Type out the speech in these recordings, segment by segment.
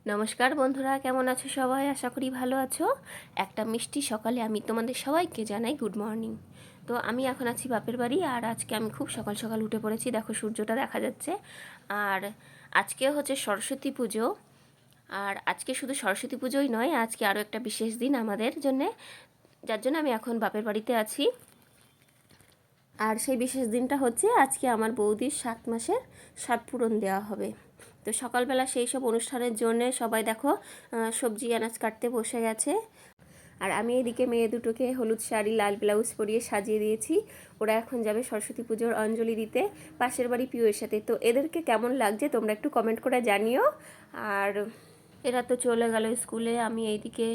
নমস্কার বন্ধুরা, কেমন আছো সবাই? আশা করি ভালো আছো। একটা মিষ্টি সকালে আমি তোমাদের সবাইকে জানাই গুড মর্নিং। তো আমি এখন আছি বাপের বাড়ি, আর আজকে আমি খুব সকাল সকাল উঠে পড়েছি। দেখো সূর্যটা দেখা যাচ্ছে। আর আজকে হচ্ছে সরস্বতী পুজো। আর আজকে শুধু সরস্বতী পুজোই নয়, আজকে আরও একটা বিশেষ দিন আমাদের জন্যে, যার জন্য আমি এখন বাপের বাড়িতে আছি। আর সেই বিশেষ দিনটা হচ্ছে আজকে আমার বৌদির 7 মাসের 7 পূরণ দেওয়া হবে। তো সকালবেলা সেই সব অনুষ্ঠানের জন্য সবাই দেখো সবজি আনাজ কাটতে বসে গেছে। আর আমি এদিকে মেয়ে দুটোকে হলুদ শাড়ি লাল ব্লাউজ পরিয়ে সাজিয়ে দিয়েছি। ওরা এখন যাবে সরস্বতী পুজোর অঞ্জলি দিতে পাশের বাড়ি পিউয়ের সাথে। তো এদেরকে কেমন লাগছে তোমরা একটু কমেন্ট করে জানিও। আর এরা তো চলে গেল স্কুলে। আমি এইদিকে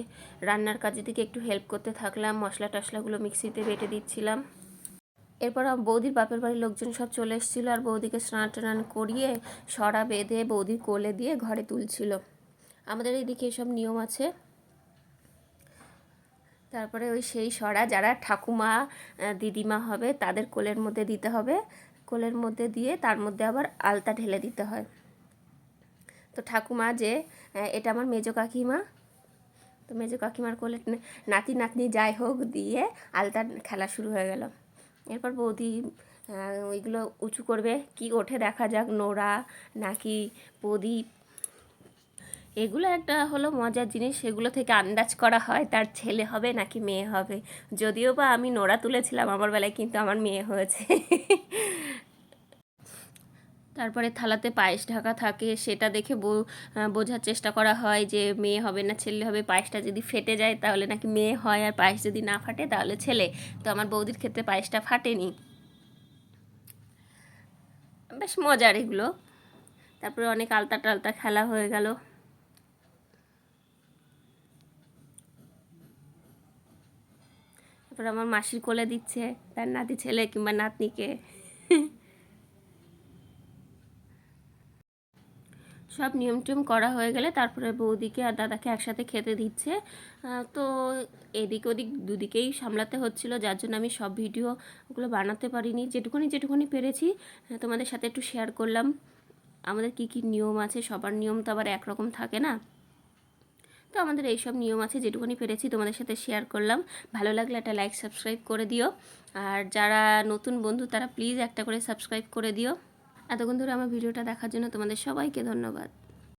রান্নার কাজের দিকে একটু হেল্প করতে থাকলাম, মশলা টশলাগুলো মিক্সিতে বেটে দিচ্ছিলাম। এরপর বৌদির বাপের বাড়ির লোকজন সব চলে এসেছিলো, আর বৌদিকে স্নান টান করিয়ে সরা বেঁধে বৌদির কোলে দিয়ে ঘরে তুলছিল। আমাদের এইদিকে এসব নিয়ম আছে। তারপরে ওই সেই সরা যারা ঠাকুমা দিদিমা হবে তাদের কোলের মধ্যে দিতে হবে। কোলের মধ্যে দিয়ে তার মধ্যে আবার আলতা ঢেলে দিতে হয়। তো ঠাকুমা যে এটা আমার মেজো কাকিমা, তো মেজো কাকিমার কোলে নাতি নাতনি যাই হোক দিয়ে আলতা খেলা শুরু হয়ে গেল। এরপর বৌদি ওইগুলো উঁচু করবে, কি ওঠে দেখা যাক, নোড়া নাকি প্রদীপ। এগুলো একটা হলো মজার জিনিস, সেগুলো থেকে আন্দাজ করা হয় তার ছেলে হবে নাকি মেয়ে হবে। যদিও বা আমি নোড়া তুলেছিলাম আমার বেলায়, কিন্তু আমার মেয়ে হয়েছে। তারপরে থালাতে পায়েস ঢাকা থাকে, সেটা দেখে বোঝার চেষ্টা করা হয় যে মেয়ে হবে না ছেলে হবে। পায়েসটা যদি ফেটে যায় তাহলে নাকি মেয়ে হয়, আর পায়েস যদি না ফাটে তাহলে ছেলে। তো আমার বৌদির ক্ষেত্রে পায়েসটা ফাটেনি। বেশ মজার এগুলো। তারপরে অনেক আলতা টালতা খেলা হয়ে গেল। তারপর আমার মাসির কোলে দিচ্ছে তার নাতি ছেলে কিংবা নাতনিকে। সব নিয়ম টিয়ম করা হয়ে গেলে তারপরে বৌদিকে আর দাদাকে একসাথে খেতে দিচ্ছে। তো এদিক ওদিক দুদিকেই সামলাতে হচ্ছিল, যার জন্য আমি সব ভিডিওগুলো বানাতে পারিনি। যেটুকুনি পেরেছি তোমাদের সাথে একটু শেয়ার করলাম। আমাদের কি কি নিয়ম আছে, সবার নিয়ম তো আবার একরকম থাকে না। তো আমাদের এইসব নিয়ম আছে, যেটুকুনি পেরেছি তোমাদের সাথে শেয়ার করলাম। ভালো লাগলে একটা লাইক সাবস্ক্রাইব করে দিও। আর যারা নতুন বন্ধু তারা প্লিজ একটা করে সাবস্ক্রাইব করে দিও। এতক্ষণ ধরে আমার ভিডিওটা দেখার জন্য তোমাদের সবাইকে ধন্যবাদ।